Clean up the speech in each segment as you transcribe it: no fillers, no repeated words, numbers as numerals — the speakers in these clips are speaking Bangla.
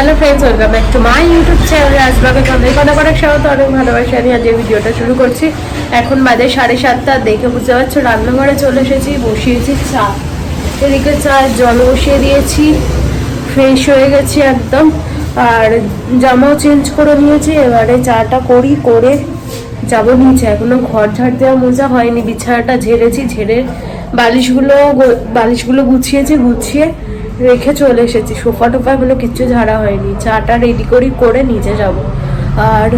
Hello friends, welcome back to my YouTube channel. রাজবাগে তোমাদের কথা অনেক স্বাগত, অনেক ভালোবাসা নিয়ে আজ এই ভিডিওটা শুরু করছি। এখন বাজে 7:30। দেখে বুঝতে পারছো রান্নাঘরে চলে এসেছি, বসিয়েছি চা। এদিকে চা জল বসিয়ে দিয়েছি, ফ্রেশ হয়ে গেছি একদম, আর জামাও চেঞ্জ করে নিয়েছি। এবারে চাটা করে যাবো নিচে। এখনো ঘর ঝাড় দেওয়া মোজা হয়নি, বিছানাটা ঝেড়েছি, ঝেড়ে বালিশগুলো গুছিয়েছি, গুছিয়ে রেখে চলে এসেছি। সোফা টোফা এগুলো কিচ্ছু ঝাড়া হয়নি। চাটা রেডি করে নিচে যাব। আর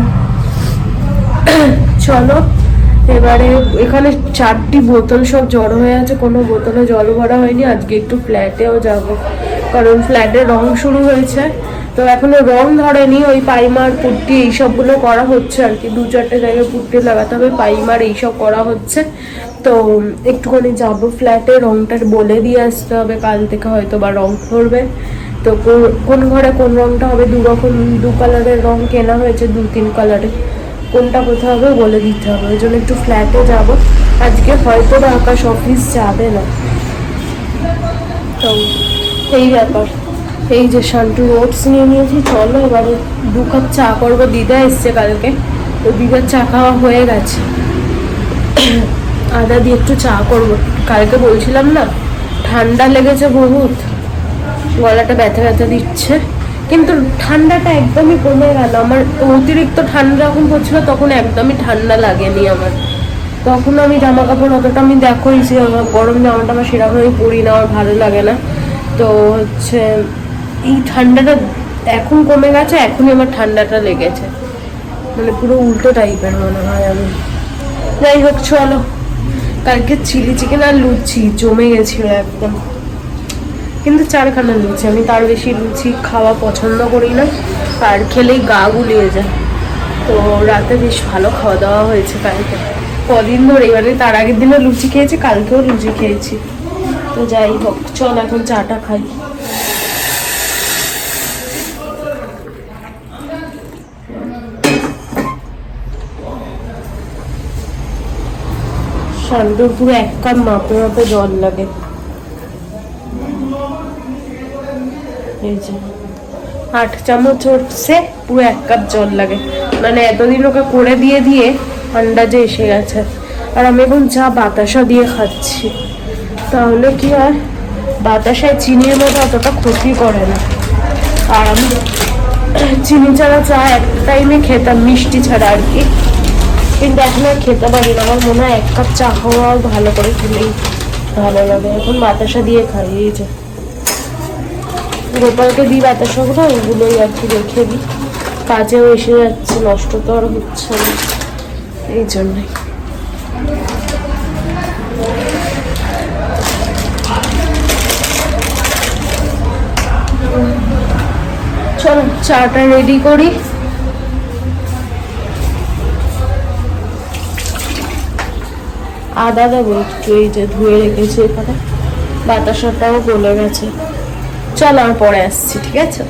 চলো এবারে এখানে 4টি বোতল সব জড়ো হয়ে আছে, কোনো বোতলে জল ভরা হয়নি। আজকে একটু ফ্ল্যাটেও যাব, কারণ ফ্ল্যাটে রং শুরু হয়েছে, তো এখনো রং ধরেনি। ওই পাইমার পুট্টি এইসবগুলো করা হচ্ছে আর কি। 2-4টে জায়গায় পুট্টি লাগাতে হবে, পাইমার এইসব করা হচ্ছে। তো একটুখানি যাবো ফ্ল্যাটে, রংটা বলে দিয়ে আসতে হবে। কাল থেকে হয়তো বা রং ধরবে। তো কোন ঘরে কোন রংটা হবে, দু কালারের রং কেনা হয়েছে, 2-3 কালারের। কোনটা কোথাও হবে বলে দিতে হবে, ওই জন্য একটু ফ্ল্যাটে যাব। আজকে হয়তো বা আকাশ অফিস যাবে না, তো এই ব্যাপার। এই যে শান্টু ওটস নিয়ে নিয়েছি। চলো এবারে 2 কাপ চা করবো। দিদা এসছে কালকে, তো দিদার চা খাওয়া হয়ে গেছে। আদা দিয়ে একটু চা করবো। কালকে বলছিলাম না ঠান্ডা লেগেছে বহুত, গলাটা ব্যথা ব্যথা দিচ্ছে, কিন্তু ঠান্ডাটা একদমই কমে গেল আমার। অতিরিক্ত ঠান্ডা যখন পড়ছিল তখন একদমই ঠান্ডা লাগেনি আমার। তখন আমি জামা কাপড় অতটা আমি দেখোই, গরম জামাটা আমার সেরকমই পরি না, আমার ভালো লাগে না। তো হচ্ছে এই ঠান্ডাটা এখন কমে গেছে, এখনই আমার ঠান্ডাটা লেগেছে, মানে পুরো উল্টো টাইপের মনে হয় আমি। যাই হোক চলো, কালকে চিলি চিকেন আর লুচি জমে গেছিল একদম, কিন্তু 4খানা লুচি। আমি তার বেশি লুচি খাওয়া পছন্দ করি না, আর খেলেই গা গুলিয়ে যায়। তো রাতে বেশ ভালো খাওয়া দাওয়া হয়েছে কালকে, কদিন ধরে। মানে তার আগের দিনে লুচি খেয়েছি, কালকেও লুচি খেয়েছি। তো যাই হোক চল এখন চাটা খাই। শান্তুর পুরো 1 কাপ মাপে মাপে জল লাগে। এই যে 8 চামচ হচ্ছে, পুরো 1 কাপ জল লাগে। মানে এতদিন ওকে করে দিয়ে আন্দাজে এসে গেছে। আর আমি এখন চা বাতাসা দিয়ে খাচ্ছি, তাহলে কি হয়, বাতাসায় চিনির মধ্যে অতটা ক্ষতি করে না। আর আমি চিনি ছাড়া চা এক টাইমে খেতাম, মিষ্টি ছাড়া আর কি, কিন্তু এখন আর খেতে পারি না। আমার মনে হয় 1 কাপ চা খাওয়াও ভালো করে খেলেই ভালো লাগে। এখন বাতাসা দিয়ে খাই। এই যে গোপালকে দিই বাতাসাগুলো, ওগুলোই আর কি রেখে দিই, কাজেও এসে যাচ্ছে, নষ্ট তো আর হচ্ছে না, এই জন্যই। চলো চাটা রেডি করি। আদা দেবো একটু, এই যে ধুয়ে রেখেছি এখানে, বাতাসাটাও গলে গেছে। চল আমি পরে আসছি, ঠিক আছে?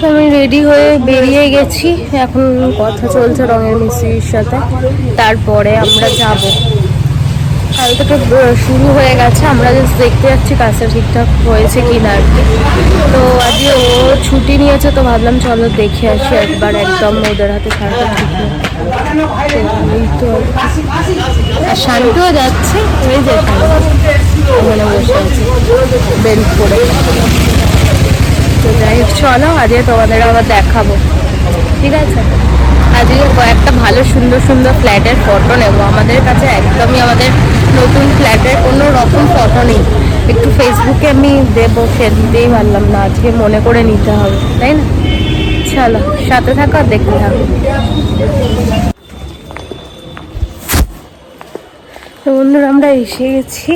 তো আমি রেডি হয়ে বেরিয়ে গেছি, এখন কথা চলছে রঙের মিস্ত্রির সাথে। তারপরে আমরা যাব, কাল থেকে শুরু হয়ে গেছে, আমরা জাস্ট দেখতে যাচ্ছি কাজটা ঠিকঠাক হয়েছে কি না আর কি। তো আজকে ও ছুটি নিয়েছে, তো ভাবলাম চলো দেখে আসি একবার, একদম ওদের হাতে ছাড়তে ঠিক নেই। তো আর শান্তিও যাচ্ছে, ওই যে ওখানে বসে আছে বেল্ট পরে। তো যাই হোক চলো, আজকে তোমাদের আবার দেখাবো, ঠিক আছে? আজকে কয়েকটা ভালো সুন্দর সুন্দর ফ্ল্যাটের ফটো নেবো। আমাদের কাছে একদমই আমাদের নতুন ফ্ল্যাটের কোনো রকম ফটো নেই। একটু ফেসবুকে আমি দেবো, সে দিতেই পারলাম না, আজকে মনে করে নিতে হবে, তাই না? চলো সাথে থাকো, দেখতে থাকো। তো বন্ধুরা আমরা এসে গেছি,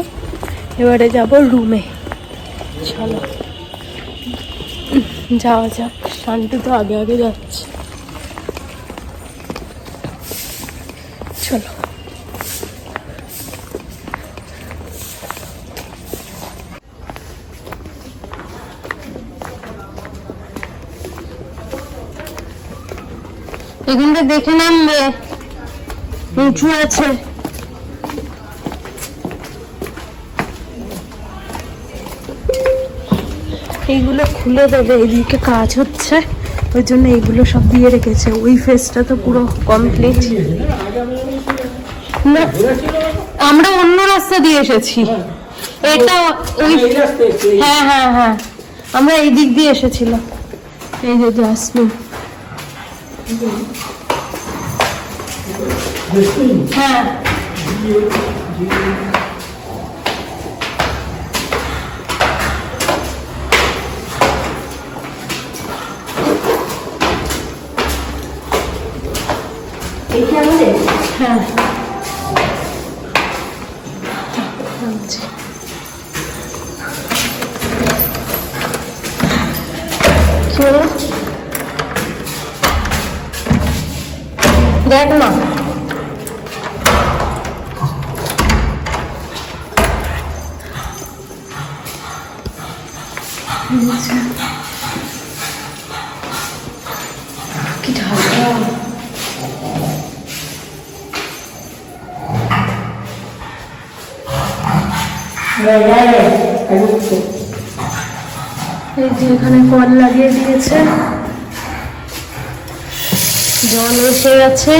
এবারে যাব রুমে। চলো যাওয়া যাক। শান্তি তো আগে আগে যাচ্ছে, চলো। এখানটা দেখে নামবে, উঁচু আছে। এইগুলো খুলে দেবে, এইদিকে কাজ হচ্ছে, ওই জন্য এইগুলো সব দিয়ে রেখেছে। ওই ফেসটা তো পুরো কমপ্লিট। না, আমরা অন্য রাস্তা দিয়ে এসেছি, এটা ওই, হ্যাঁ হ্যাঁ হ্যাঁ, আমরা এই দিক দিয়ে এসেছিলাম। এই যে জাসমিন, হ্যাঁ হ্যাঁ দেখ না, কি ঠান্ডা। এই যে এখানে কল লাগিয়ে দিয়েছে, জল এসে গেছে।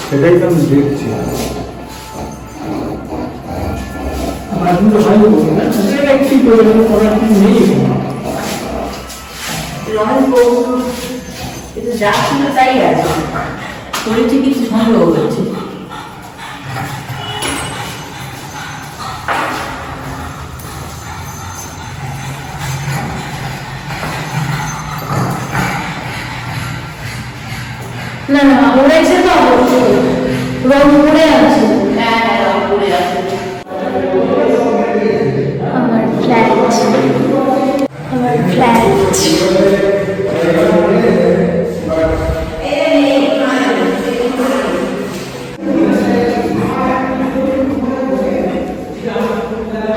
সেটাই তো আমি দেখছি। তাই আছে, করেছি কিছু সংগ্রহ করেছি। না না, ওরা এসে তো রংপুরে আছে। হ্যাঁ হ্যাঁ, রংপুরে আছে। আমার ফ্ল্যাট, আমার ফ্ল্যাট।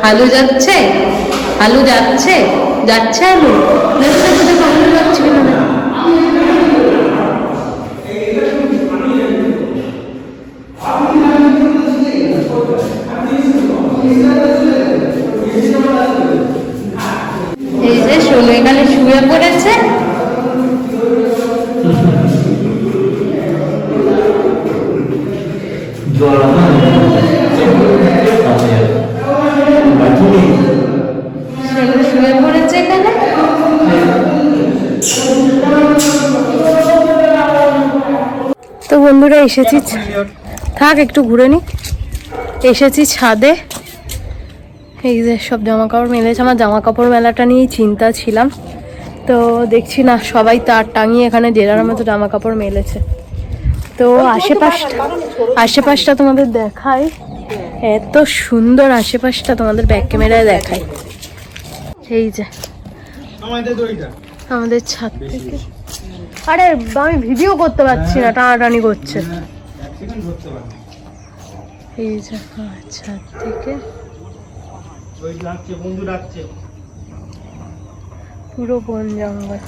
আলু যাচ্ছে, আলু যাচ্ছে, যাচ্ছে আলু দেখতে কোথায় ভালো লাগছে কিনা না। এই যে ষোলো এখানে শুয়ে পড়েছে। শুয়ে পড়েছে এখানে। তো বন্ধুরা এসেছি, থাক একটু ঘুরে নি। এসেছি ছাদে, এই যে সব জামা কাপড় মেলেছে। আমার জামা কাপড় মেলাটা নিয়েই চিন্তা ছিলাম, তো দেখছি না সবাই তার টাঙিয়ে এখানে যে যার মতো জামা কাপড় মেলেছে। তো আশেপাশটা তোমাদের দেখাই, এত সুন্দর আশেপাশটা তোমাদের ব্যাক ক্যামেরায় দেখাই। এই যে আমাদের ছাদ থেকে, আরে আমি ভিডিও করতে পারছি না, টানাটানি করছে। এই যে ছাদ থেকে পুরো বন জঙ্গল।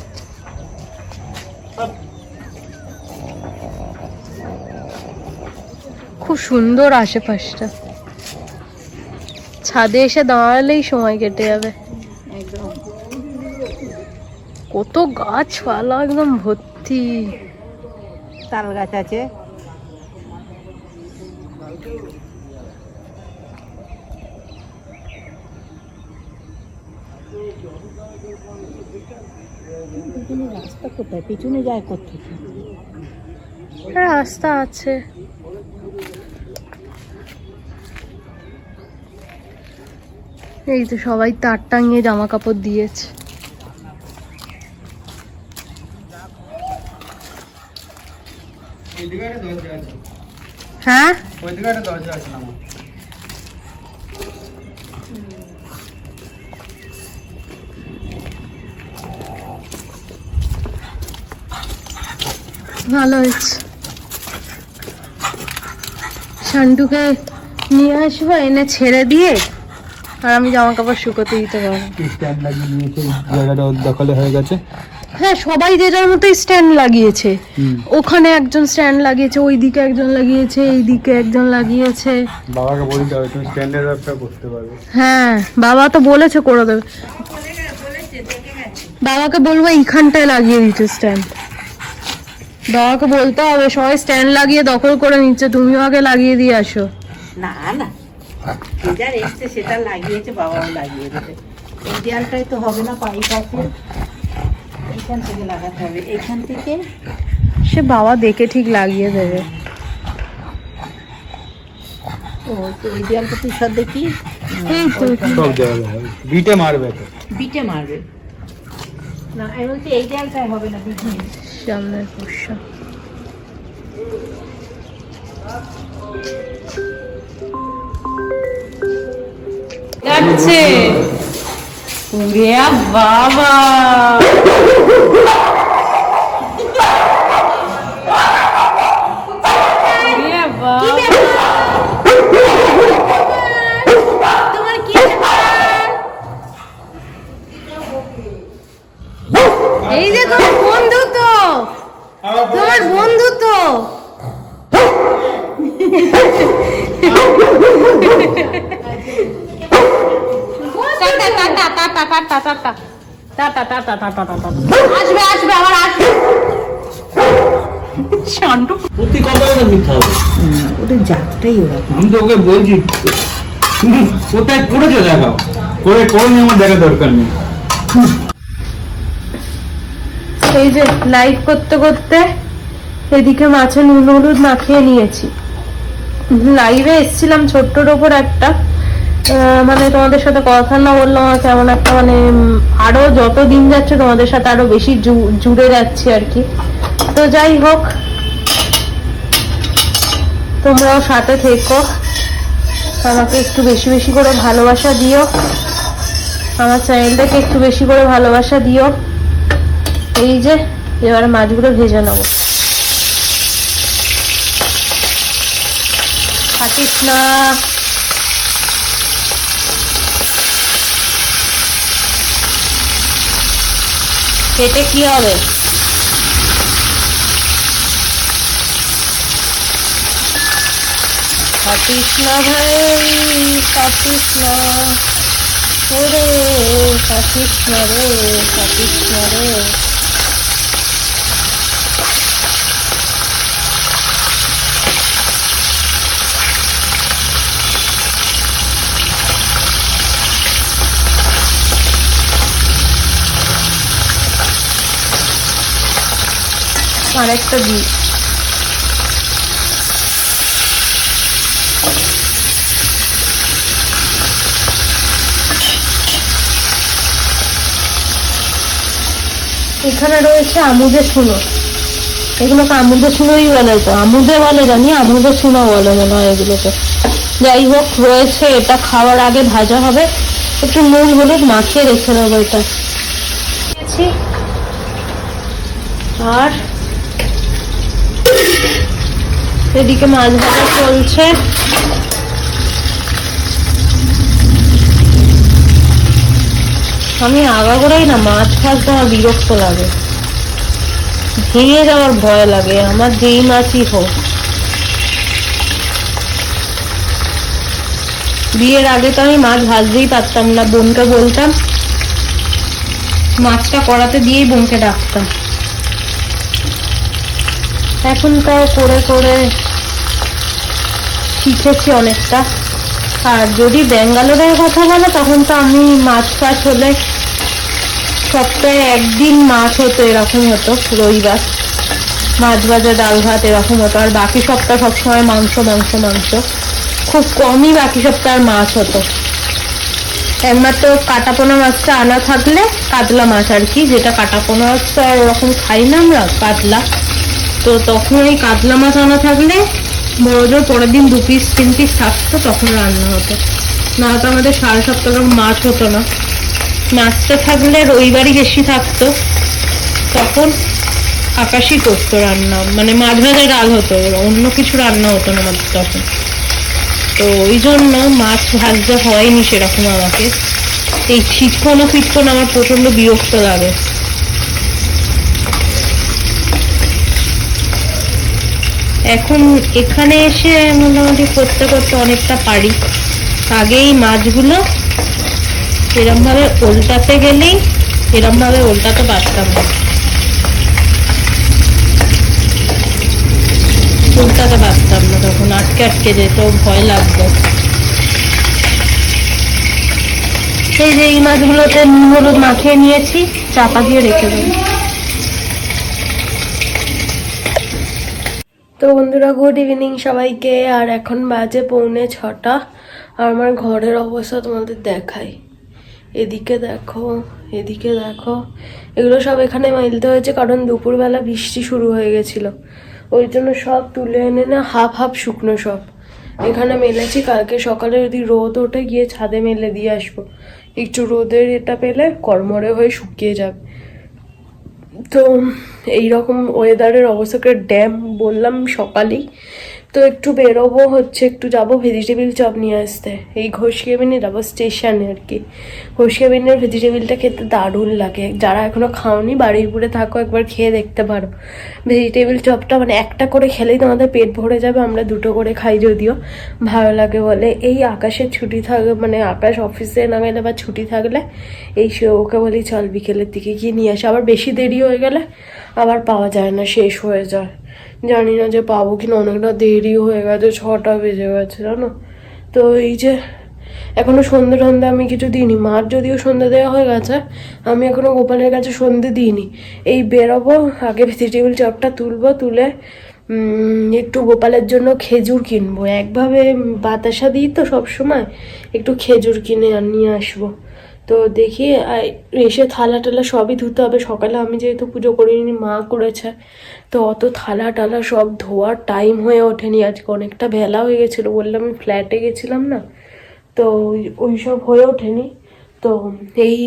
খুব সুন্দর আশেপাশটা, ছাদে এসে দাঁড়ালেই সময় কেটে যাবে। কত গাছপালা, একদম ভর্তি। তাল গাছ আছে, রাস্তা কোথায়, পিছনে যায় কোথেকে? রাস্তা আছে, এই তো সবাই তার টাঙিয়ে জামা কাপড় দিয়েছে। হ্যাঁ ভালো হয়েছে। শান্টুকে নিয়ে আসবো, এনে ছেড়ে দিয়ে আর আমি জামা কাপড় শুকোতে দিতে পারবো। স্ট্যান্ড লাগিয়ে নিয়েছে, জায়গাটা দখলে হয়ে গেছে, হ্যাঁ সবাই যে যার মতোই স্ট্যান্ড লাগিয়েছে। ওখানে একজন স্ট্যান্ড লাগিয়েছে, ওইদিকে একজন লাগিয়েছে, এইদিকে একজন লাগিয়েছে। বাবাকে বলতে হবে তুমি স্ট্যান্ডের ব্যবসা করতে পারবে। হ্যাঁ বাবা তো বলেছে করে দেবে, বাবাকে বলবো এইখানটায় লাগিয়ে দিতে স্ট্যান্ড। বাবাকে বলতে হবে, সবাই স্ট্যান্ড লাগিয়ে দখল করে নিচ্ছে, তুমিও আগে লাগিয়ে দিয়ে আসো। না না, যে যার এসছে সেটা লাগিয়েছে, বাবাও লাগিয়ে দেবে। এই দেয়ালটাই তো হবে না, পাইপ আছে, এইখান থেকে লাগাতে হবে, এইখান থেকে। সে বাবা দেখে ঠিক লাগিয়ে দেবে। ও তো ওই দেয়ালটা তুই সব দেখি এই তো সব দেওয়া হবে, বিটে মারবে তো। বিটে মারবে না, আমি বলছি এই দেয়ালটাই হবে না, বিটে। সামনের পোষা যাচ্ছে। ওরে বাবা, ওরে বাবা, তোমার কি ব্যাপার? এই যে তোমার বন্ধু তো, তোমার বন্ধু তো। আসবে আসবে আবার আসবে। শান্ত প্রতি কথা মিথ্যা হবে। ওদের জাতটাই ওরা। আমি তো ওকে বলছি তুমি কোথায় করেছো দেখাও, করে করনি আমার দেখা দরকার নেই। এই যে লাইভ করতে করতে এদিকে মাছে নুন হলুদ মাখিয়ে নিয়েছি। লাইভে এসেছিলাম ছোট্টর ওপর একটা, মানে তোমাদের সাথে কথা না বললাম আমার কেমন একটা, মানে আরো যত দিন যাচ্ছে তোমাদের সাথে আরো বেশি জুড়ে যাচ্ছি আর কি। তো যাই হোক, তোমরাও সাথে থেকো, আমাকে একটু বেশি বেশি করে ভালোবাসা দিও, আমার চ্যানেলটাকে একটু বেশি করে ভালোবাসা দিও। এই যে এবারে মাছগুলো ভেজে নেবো। কাটিস না, কেটে কি হবে? কাটিস না ভাই, কাটিস না, ওরে কাটিস না রে, কাটিস না রে। আরেকটা দিই। এখানে রয়েছে আমুদের শুনো, এগুলোকে আমুদের শুনোই বলে তো, আমুদে বলে জানি, আমুদের শুনো বলে মনে হয় এগুলোকে। যাই হোক, রয়েছে, এটা খাওয়ার আগে ভাজা হবে, একটু নুন হলুদ মাখিয়ে রেখে দেবো এটা। আর এদিকে মাছ ভাজা চলছে। আমি আগাগোড়াই না মাছ ভাজতে আমার বিরক্ত লাগে, ভেঙে যাওয়ার ভয় লাগে আমার, যেই মাছই হোক। বিয়ের আগে তো আমি মাছ ভাজতেই পারতাম না, বোনকে বলতাম, মাছটা কড়াতে দিয়েই বোনকে ডাকতাম। এখন তাও করে করে শিখেছি অনেকটা। আর যদি ব্যাঙ্গালোরের কথা বলো, তখন তো আমি মাছ ফাছ হলে সপ্তাহে একদিন মাছ হতো, এরকম হতো, রবিবার মাছ ভাজা ডাল ভাত এরকম হতো। আর বাকি সপ্তাহ সবসময় মাংস মাংস মাংস, খুব কমই বাকি সপ্তাহে মাছ হতো। একমাত্র কাটাপোনা মাছটা আনা থাকলে, কাতলা মাছ আর কি, যেটা কাটাপোনা মাছটা ওরকম খাই না আমরা, কাতলা, তো তখন ওই কাতলা মাছ আনা থাকলে বড় জোর পরের দিন 2 পিস 3 পিস থাকতো, তখন রান্না হতো। না তো আমাদের সারা সপ্তাহ মাছ হতো না। মাছটা থাকলে রবিবারই বেশি থাকতো, তখন আকাশই করতো রান্না, মানে মাছ ভাজা ডাল হতো, অন্য কিছু রান্না হতো না আমাদের তখন। তো ওই জন্য মাছ ভাজতে হয়নি সেরকম আমাকে। এই ছিটকোনা ফিটকোনা আমার প্রচন্ড বিরক্ত লাগে। এখন এখানে এসে মোটামুটি করতে করতে অনেকটা পারি। আগে এই মাছগুলো এরম ভাবে উল্টাতে গেলেই এরম ভাবে উল্টাতে পারতাম না, উল্টাতে পারতাম না, তখন আটকে আটকে যেত, ভয় লাগতো। এই যে এই মাছগুলোতে নুন হলুদ মাখিয়ে নিয়েছি, চাপা দিয়ে রেখে দেবো। তো বন্ধুরা, গুড ইভিনিং সবাইকে। আর এখন বাজে 6:45 আর আমার ঘরের অবস্থা তোমাদের দেখাই। এদিকে দেখো, এদিকে দেখো, এগুলো সব এখানে মেলতে হয়েছে কারণ দুপুরবেলা বৃষ্টি শুরু হয়ে গেছিল, ওই জন্য সব তুলে এনে না হাফ হাফ শুকনো সব এখানে মেলেছি। কালকে সকালে যদি রোদ ওঠে গিয়ে ছাদে মেলে দিয়ে আসবো, একটু রোদের এটা পেলে কড়মড়ে হয়ে শুকিয়ে যাবে। তো এইরকম ওয়েদারের অবস্থাকে ড্যাম বললাম সকালেই, তো একটু বেরোবো হচ্ছে, একটু যাবো ভেজিটেবিল চপ নিয়ে আসতে। এই ঘোষ কেবিনে যাবো স্টেশনে আর কি। ঘোষ কেবিনের ভেজিটেবিলটা খেতে দারুণ লাগে, যারা এখনো খাওনি বারুইপুরে থাকো একবার খেয়ে দেখতে পারো। ভেজিটেবিল চপটা মানে একটা করে খেলেই তোমাদের পেট ভরে যাবে, আমরা 2টো করে খাই যদিও ভালো লাগে বলে। এই আকাশের ছুটি থাকলে মানে আকাশ অফিসে না গেলে বা ছুটি থাকলে এই ওকে বলি চল বিকেলের দিকে গিয়ে নিয়ে আসে। আবার বেশি দেরি হয়ে গেলে আবার পাওয়া যায় না, শেষ হয়ে যায়। জানি না যে পাবো কিনা, অনেকটা দেরি হয়ে গেছে, 6টা বেজে গেছে জানো। তো এই যে এখনো সন্ধে টন্ধে আমি কিছু দিইনি, মার যদিও সন্ধে দেওয়া হয়ে গেছে, আমি এখনো গোপালের কাছে সন্ধে দিইনি। এই বেরোবো, আগে ভেজিটেবিল চপটা তুলবো, তুলে একটু গোপালের জন্য খেজুর কিনবো। একভাবে বাতাসা দিই তো সবসময়, একটু খেজুর কিনে নিয়ে আসবো। তো দেখি এসে থালা টালা সবই ধুতে হবে। সকালে আমি যেহেতু পুজো করিনি, মা করেছে, তো অত থালা টালা সব ধোয়ার টাইম হয়ে ওঠেনি। আজকে অনেকটা বেলা হয়ে গেছিলো, বললাম আমি ফ্ল্যাটে গেছিলাম না, তো ওই সব হয়ে ওঠেনি। তো এই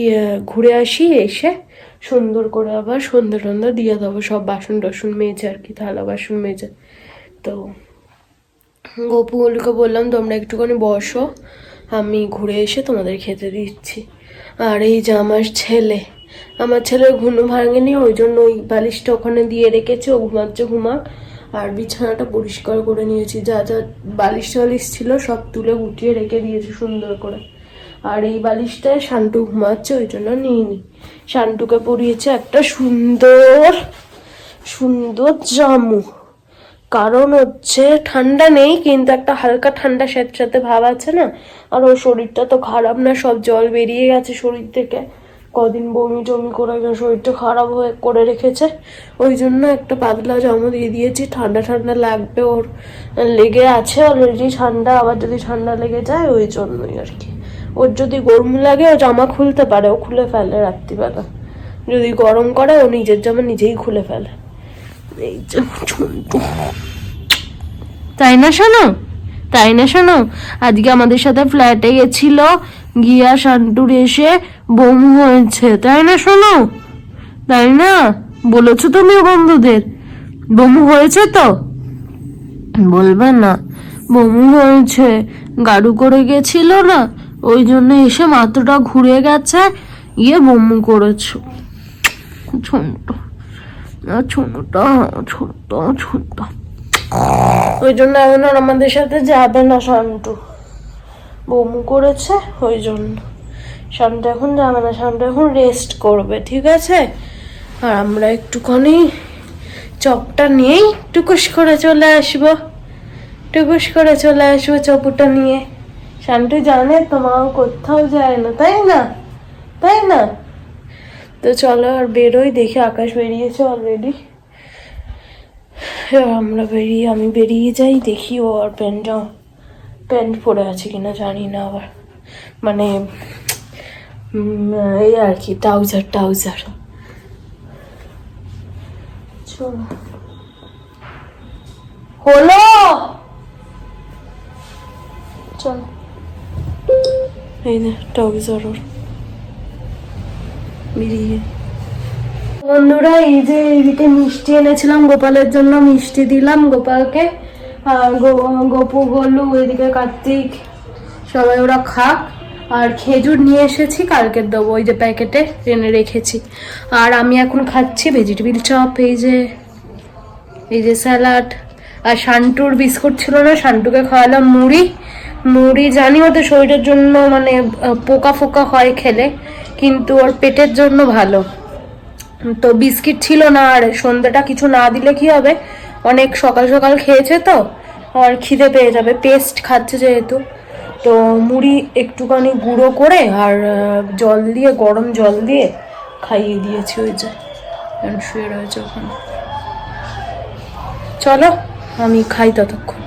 ঘুরে আসি, এসে সুন্দর করে আবার সন্ধ্যে টন্ধে দিয়ে দেবো, সব বাসন টাসন মেজে আর কি, থালা বাসন মেজে। তো গপুগুলোকে বললাম তোমরা একটুখানি বসো, আমি ঘুরে এসে তোমাদের খেতে দিচ্ছি। আর এই যে আমার ছেলের ঘুম ভাঙেনি, ওই জন্য ওই বালিশটা ওখানে দিয়ে রেখেছি, ও ঘুমাচ্ছে ঘুমাক। আর বিছানাটা পরিষ্কার করে নিয়েছি, যা যা বালিশ টালিশ ছিল সব তুলে গুটিয়ে রেখে দিয়েছি সুন্দর করে। আর এই বালিশটায় শান্টু ঘুমাচ্ছে, ওই জন্য নিইনি। শান্টুকে পরিয়েছে একটা সুন্দর সুন্দর জামু, কারণ হচ্ছে ঠান্ডা নেই কিন্তু একটা হালকা ঠান্ডা স্যাঁতস্যাঁতে ভাব আছে না। আর ওর শরীরটা তো খারাপ না, সব জল বেরিয়ে গেছে শরীর থেকে, কদিন বমি টমি করে শরীরটা খারাপ হয়ে করে রেখেছে, ওই জন্য একটা পাতলা জামা দিয়ে দিয়েছি। ঠান্ডা ঠান্ডা লাগবে, ওর লেগে আছে অলরেডি ঠান্ডা, আবার যদি ঠান্ডা লেগে যায় ওই জন্যই আর কি। ওর যদি গরম লাগে ও জামা খুলতে পারে, ও খুলে ফেলে রাত্রিবেলা, যদি গরম করে ও নিজের জামা নিজেই খুলে ফেলে। এই যে তাই না শোনো, তাই না শোনো, আজকে আমাদের সাথে ফ্ল্যাটে গেছিল, গিয়া শান্টুর এসে বমি হয়েছে, তাই না শোনো, তাই না? বলেছো তুমি বন্ধুদের বমি হয়েছে? তো বলবে না, বমি হয়েছে, গাড়ু করে গেছিল না, ওই জন্য এসে মাথাটা ঘুরে গেছে, গিয়ে বমি করেছো। ছোট ওই জন্য এখন আর আমাদের সাথে যাবে না শান্টু, বমি করেছে ওই জন্য। শান্টু এখন যাবে না, শান্টু এখন রেস্ট করবে, ঠিক আছে? আর আমরা একটুখানি চপটা নিয়েই টুকুস করে চলে আসবো, চপুটা নিয়ে। শান্টু জানে তোমাও কোথাও যায় না, তাই না? তাই না? তো চলো আর বেরোই, দেখি আকাশ বেরিয়েছে অলরেডি। আমি বেরিয়ে যাই, দেখি ও আর প্যান্ট পরে আছে কিনা জানি না, আবার মানে এই আর কি ট্রাউজার চলো হলো, চলো। এই যে ট্রাউজার ওর বেরিয়ে। বন্ধুরা, এই যে এইদিকে মিষ্টি এনেছিলাম গোপালের জন্য, মিষ্টি দিলাম গোপালকে। আর গপু গলু ওইদিকে কার্তিক সবাই ওরা খাক। আর খেজুর নিয়ে এসেছি, কালকে দেবো, ওই যে প্যাকেটে এনে রেখেছি। আর আমি এখন খাচ্ছি ভেজিটেবিল চপ, এই যে স্যালাড। আর শান্টুর বিস্কুট ছিল না, শান্টুকে খাওয়ালাম মুড়ি। মুড়ি জানি ওদের শরীরের জন্য মানে পোকা ফোকা হয় খেলে, কিন্তু ওর পেটের জন্য ভালো। তো বিস্কিট ছিল না, আর সন্ধ্যাটা কিছু না দিলে কি হবে, অনেক সকাল সকাল খেয়েছে তো আর খিদে পেয়ে যাবে, পেস্ট খাচ্ছে যেহেতু। তো মুড়ি একটুখানি গুঁড়ো করে আর জল দিয়ে, গরম জল দিয়ে খাইয়ে দিয়েছি। ওই যে শুয়ে রয়েছে ওখানে। চলো আমি খাই ততক্ষণ।